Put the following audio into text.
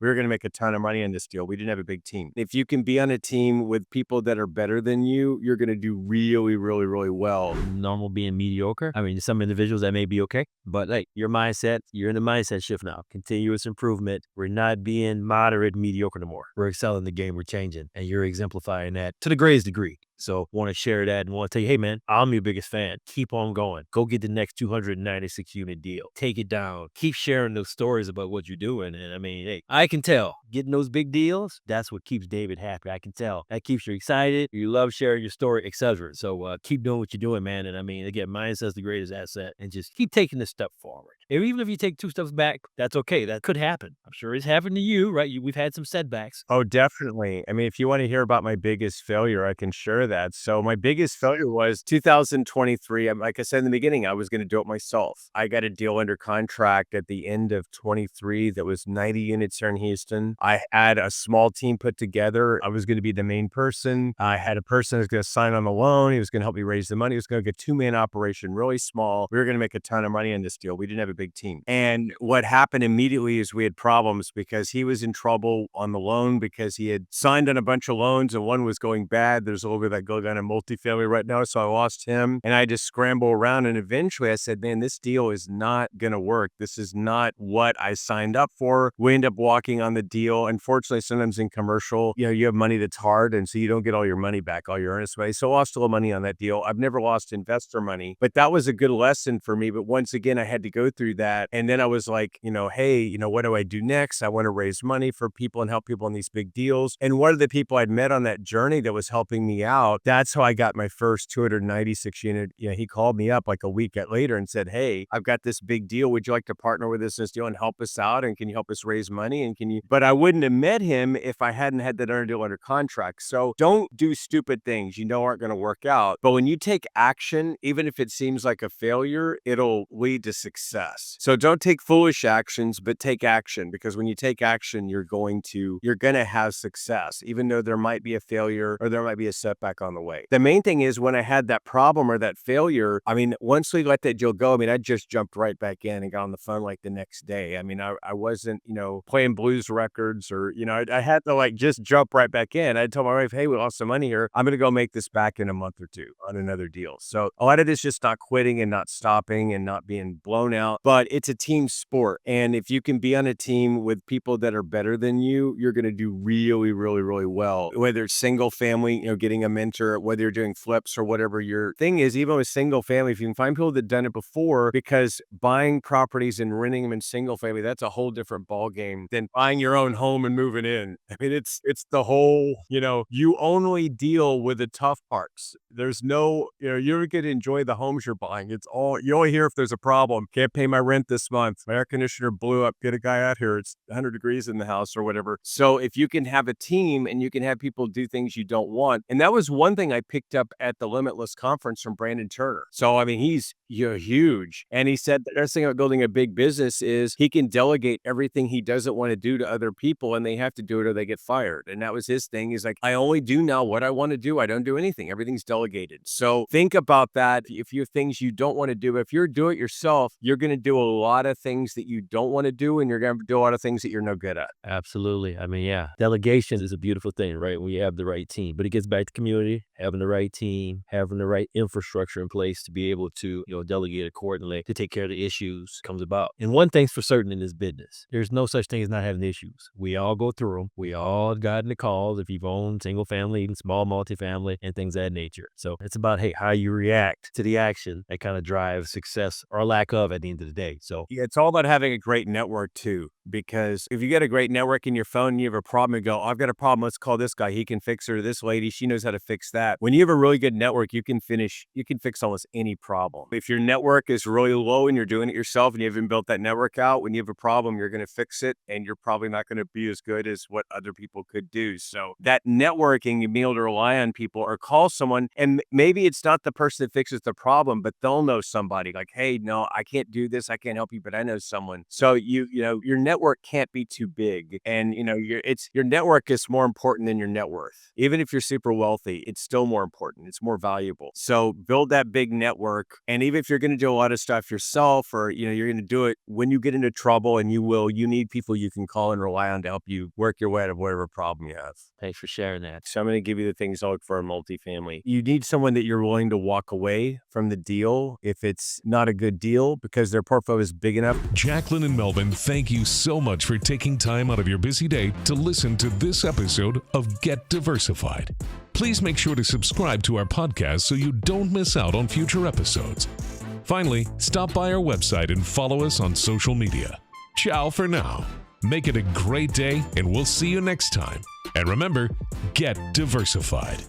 we were going to make a ton of money on this deal. We didn't have a big team. If you can be on a team with people that are better than you're going to do really, really, really well. Normal being mediocre. I mean, some individuals that may be okay, but like your mindset, you're in the mindset shift now. Continuous improvement. We're not being moderate, mediocre no more. We're excelling the game. We're changing, and you're exemplifying that to the greatest degree. So want to share that and want to tell you, hey man, I'm your biggest fan. Keep on going. Go get the next 296 unit deal. Take it down. Keep sharing those stories about what you're doing. And I mean, hey, I can tell getting those big deals, that's what keeps David happy. I can tell. That keeps you excited. You love sharing your story, etc. So keep doing what you're doing, man. And I mean, again, mindset's the greatest asset, and just keep taking this step forward. And even if you take 2 steps back, that's okay. That could happen. I'm sure it's happened to you, right? We've had some setbacks. Oh, definitely. I mean, if you want to hear about my biggest failure, I can share that. So my biggest failure was 2023. Like I said in the beginning, I was going to do it myself. I got a deal under contract at the end of 23 that was 90 units here in Houston. I had a small team put together. I was going to be the main person. I had a person who was going to sign on the loan. He was going to help me raise the money. It was going to get a 2-man operation, really small. We were going to make a ton of money on this deal. We didn't have a big team. And what happened immediately is we had problems because he was in trouble on the loan because he had signed on a bunch of loans and one was going bad. There's a little bit of that going on in multifamily right now. So I lost him and I just scramble around. And eventually I said, man, this deal is not going to work. This is not what I signed up for. We end up walking on the deal. Unfortunately, sometimes in commercial, you have money that's hard. And so you don't get all your money back, all your earnest money. So I lost a little money on that deal. I've never lost investor money, but that was a good lesson for me. But once again, I had to go through that. And then I was like, hey, what do I do next? I want to raise money for people and help people in these big deals. And one of the people I'd met on that journey that was helping me out, that's how I got my first 296 unit. He called me up like a week later and said, hey, I've got this big deal. Would you like to partner with us in this deal and help us out? And can you help us raise money? And but I wouldn't have met him if I hadn't had that other deal under contract. So don't do stupid things aren't going to work out. But when you take action, even if it seems like a failure, it'll lead to success. So don't take foolish actions, but take action, because when you take action, you're going to have success, even though there might be a failure or there might be a setback on the way. The main thing is when I had that problem or that failure, I mean, once we let that deal go, I mean, I just jumped right back in and got on the phone like the next day. I mean, I wasn't, playing blues records or, I had to like just jump right back in. I told my wife, hey, we lost some money here. I'm going to go make this back in a month or two on another deal. So a lot of this is just not quitting and not stopping and not being blown out, but it's a team sport. And if you can be on a team with people that are better than you're going to do really, really, really well. Whether it's single family, getting a mentor, whether you're doing flips or whatever your thing is, even with single family, if you can find people that done it before, because buying properties and renting them in single family, that's a whole different ball game than buying your own home and moving in. I mean, it's the whole, you only deal with the tough parts. There's no, you're going to enjoy the homes you're buying. It's all, you only hear if there's a problem. Can't pay my rent this month. My air conditioner blew up. Get a guy out here. It's 100 degrees in the house or whatever. So if you can have a team and you can have people do things you don't want. And that was one thing I picked up at the Limitless conference from Brandon Turner. So, I mean, he's huge. And he said the best thing about building a big business is he can delegate everything he doesn't want to do to other people and they have to do it or they get fired. And that was his thing. He's like, I only do now what I want to do. I don't do anything. Everything's delegated. So think about that. If you have things you don't want to do, if you're do it yourself, you're going to do a lot of things that you don't want to do and you're going to do a lot of things that you're no good at. Absolutely. I mean, yeah, delegation is a beautiful thing, right? When you have the right team, but it gets back to community, having the right team, having the right infrastructure in place to be able to, delegate accordingly to take care of the issues comes about. And one thing's for certain in this business, there's no such thing as not having issues. We all go through them. We all gotten the calls if you've owned single family, even small multifamily and things of that nature. So it's about, hey, how you react to the action that kind of drives success or lack of at the end of the day. So yeah, it's all about having a great network too, because if you get a great network in your phone and you have a problem and go, I've got a problem, let's call this guy. He can fix it, or this lady, she knows how to fix that. When you have a really good network, you can fix almost any problem. If your network is really low and you're doing it yourself and you haven't built that network out, when you have a problem, you're going to fix it and you're probably not going to be as good as what other people could do. So that networking, you be able to rely on people or call someone, and maybe it's not the person that fixes the problem, but they'll know somebody like, hey, no, I can't do this. I can't help you, but I know someone. So your network network can't be too big. And, your network is more important than your net worth. Even if you're super wealthy, it's still more important. It's more valuable. So build that big network. And even if you're going to do a lot of stuff yourself, or, you're going to do it when you get into trouble, and you need people you can call and rely on to help you work your way out of whatever problem you have. Thanks for sharing that. So I'm going to give you the things to look for in multifamily. You need someone that you're willing to walk away from the deal if it's not a good deal, because their portfolio is big enough. Jacqueline and Melvin, thank you so much for taking time out of your busy day to listen to this episode of Get Diversified. Please make sure to subscribe to our podcast so you don't miss out on future episodes. Finally, stop by our website and follow us on social media. Ciao for now. Make it a great day, and we'll see you next time. And remember, get diversified.